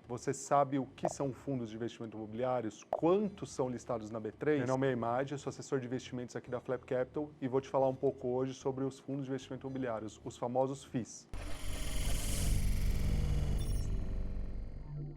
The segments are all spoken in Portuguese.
Você sabe o que são fundos de investimento imobiliários? Quantos são listados na B3? Meu nome é Imad, eu sou assessor de investimentos aqui da Flap Capital e vou te falar um pouco hoje sobre os fundos de investimento imobiliários, os famosos FIIs.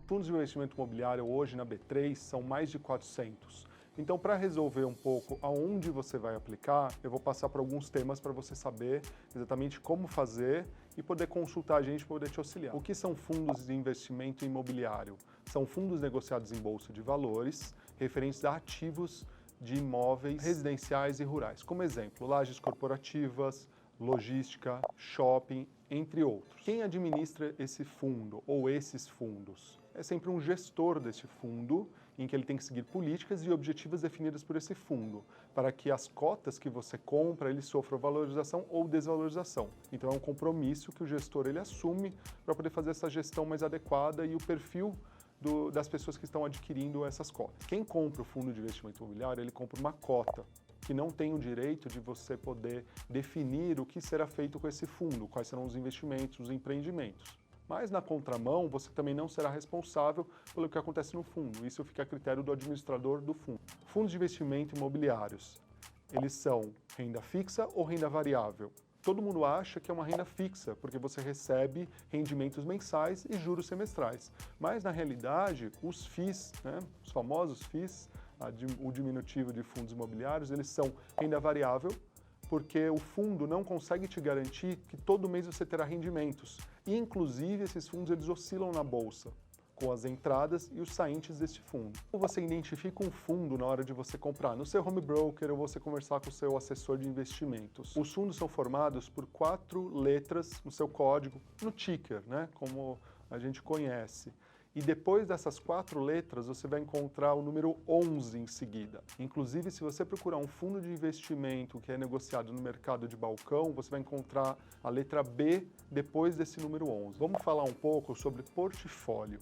Fundos de investimento imobiliário hoje na B3 são mais de 400. Então, para resolver um pouco aonde você vai aplicar, eu vou passar por alguns temas para você saber exatamente como fazer e poder consultar a gente para poder te auxiliar. O que são fundos de investimento imobiliário? São fundos negociados em bolsa de valores, referentes a ativos de imóveis residenciais e rurais. Como exemplo, lajes corporativas, logística, shopping, entre outros. Quem administra esse fundo ou esses fundos? É sempre um gestor desse fundo, em que ele tem que seguir políticas e objetivos definidos por esse fundo, para que as cotas que você compra, ele sofram valorização ou desvalorização. Então é um compromisso que o gestor ele assume para poder fazer essa gestão mais adequada e o perfil das pessoas que estão adquirindo essas cotas. Quem compra o fundo de investimento imobiliário, ele compra uma cota, que não tem o direito de você poder definir o que será feito com esse fundo, quais serão os investimentos, os empreendimentos. Mas na contramão, você também não será responsável pelo que acontece no fundo. Isso fica a critério do administrador do fundo. Fundos de investimento imobiliários, eles são renda fixa ou renda variável? Todo mundo acha que é uma renda fixa, porque você recebe rendimentos mensais e juros semestrais. Mas, na realidade, os FIIs, os famosos FIIs, o diminutivo de fundos imobiliários, eles são renda variável, porque o fundo não consegue te garantir que todo mês você terá rendimentos. E, inclusive, esses fundos eles oscilam na bolsa, com as entradas e os saintes deste fundo. Como você identifica um fundo na hora de você comprar? No seu home broker ou você conversar com o seu assessor de investimentos. Os fundos são formados por 4 letras no seu código, no ticker, como a gente conhece. E depois dessas 4 letras, você vai encontrar o número 11 em seguida. Inclusive, se você procurar um fundo de investimento que é negociado no mercado de balcão, você vai encontrar a letra B depois desse número 11. Vamos falar um pouco sobre portfólio,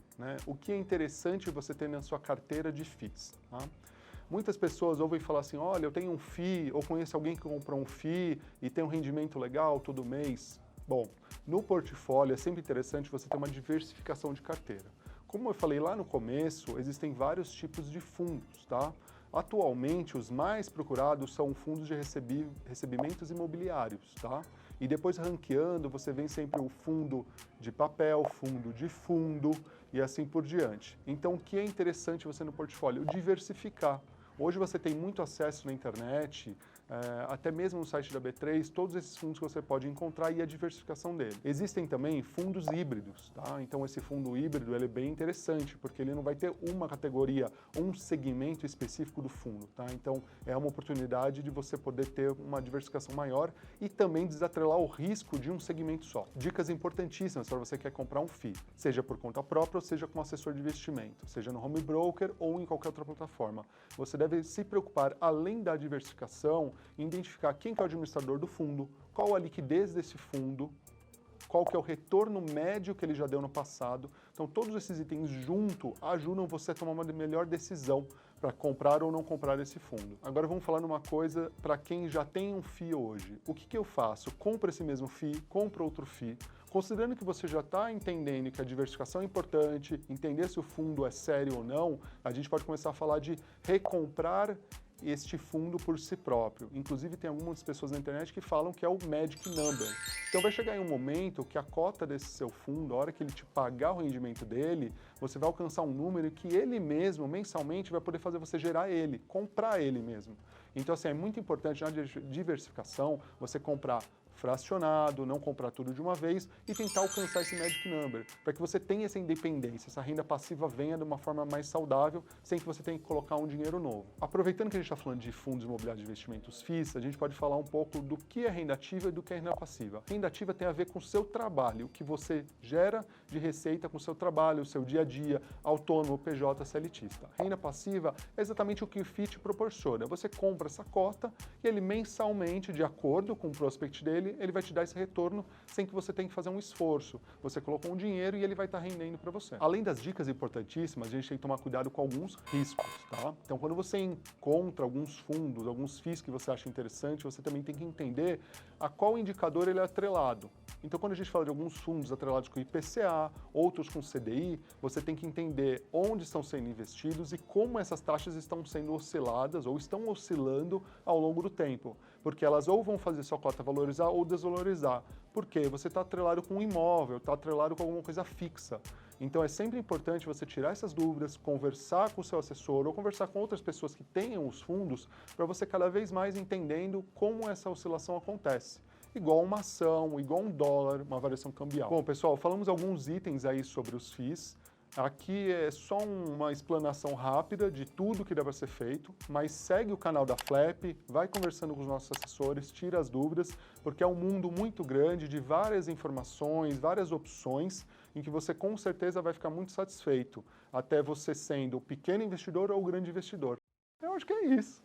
O que é interessante você ter na sua carteira de FIIs, Muitas pessoas ouvem falar assim, olha, eu tenho um FII, ou conheço alguém que comprou um FII e tem um rendimento legal todo mês. Bom, no portfólio é sempre interessante você ter uma diversificação de carteira. Como eu falei lá no começo, existem vários tipos de fundos, Atualmente, os mais procurados são fundos de recebimentos imobiliários, E depois, ranqueando, você vem sempre o fundo de papel, fundo de fundo e assim por diante. Então, o que é interessante você no portfólio? Diversificar. Hoje você tem muito acesso na internet, até mesmo no site da B3, todos esses fundos que você pode encontrar e a diversificação dele. Existem também fundos híbridos, Então esse fundo híbrido ele é bem interessante, porque ele não vai ter uma categoria, um segmento específico do fundo, Então é uma oportunidade de você poder ter uma diversificação maior e também desatrelar o risco de um segmento só. Dicas importantíssimas para você que quer comprar um FII, seja por conta própria ou seja com assessor de investimento, seja no home broker ou em qualquer outra plataforma. Você deve se preocupar, além da diversificação, em identificar quem que é o administrador do fundo, qual a liquidez desse fundo, qual que é o retorno médio que ele já deu no passado. Então, todos esses itens junto ajudam você a tomar uma melhor decisão para comprar ou não comprar esse fundo. Agora vamos falar numa coisa para quem já tem um FII hoje. O que eu faço? Compro esse mesmo FII, compro outro FII. Considerando que você já está entendendo que a diversificação é importante, entender se o fundo é sério ou não, a gente pode começar a falar de recomprar este fundo por si próprio. Inclusive tem algumas pessoas na internet que falam que é o Magic Number. Então vai chegar em um momento que a cota desse seu fundo, a hora que ele te pagar o rendimento dele, você vai alcançar um número que ele mesmo, mensalmente, vai poder fazer você gerar ele, comprar ele mesmo. Então assim, é muito importante na diversificação você comprar fracionado, não comprar tudo de uma vez e tentar alcançar esse Magic Number, para que você tenha essa independência, essa renda passiva venha de uma forma mais saudável, sem que você tenha que colocar um dinheiro novo. Aproveitando que a gente está falando de fundos imobiliários de investimentos FIIs, a gente pode falar um pouco do que é renda ativa e do que é renda passiva. Renda ativa tem a ver com o seu trabalho, o que você gera de receita com o seu trabalho, o seu dia a dia, autônomo, PJ, CLTista. Renda passiva é exatamente o que o FII te proporciona. Você compra essa cota e ele mensalmente, de acordo com o prospect dele, ele vai te dar esse retorno sem que você tenha que fazer um esforço. Você colocou um dinheiro e ele vai estar rendendo para você. Além das dicas importantíssimas, a gente tem que tomar cuidado com alguns riscos, Então, quando você encontra alguns fundos, alguns FIIs que você acha interessante, você também tem que entender a qual indicador ele é atrelado. Então, quando a gente fala de alguns fundos atrelados com IPCA, outros com CDI, você tem que entender onde estão sendo investidos e como essas taxas estão sendo osciladas ou estão oscilando ao longo do tempo. Porque elas ou vão fazer sua cota valorizar ou desvalorizar. Por quê? Você está atrelado com um imóvel, está atrelado com alguma coisa fixa. Então, é sempre importante você tirar essas dúvidas, conversar com o seu assessor ou conversar com outras pessoas que tenham os fundos para você cada vez mais entendendo como essa oscilação acontece. Igual uma ação, igual um dólar, uma variação cambial. Bom, pessoal, falamos alguns itens aí sobre os FIIs. Aqui é só uma explanação rápida de tudo que dá para ser feito, mas segue o canal da FLEP, vai conversando com os nossos assessores, tira as dúvidas, porque é um mundo muito grande de várias informações, várias opções, em que você com certeza vai ficar muito satisfeito, até você sendo o pequeno investidor ou o grande investidor. Eu acho que é isso.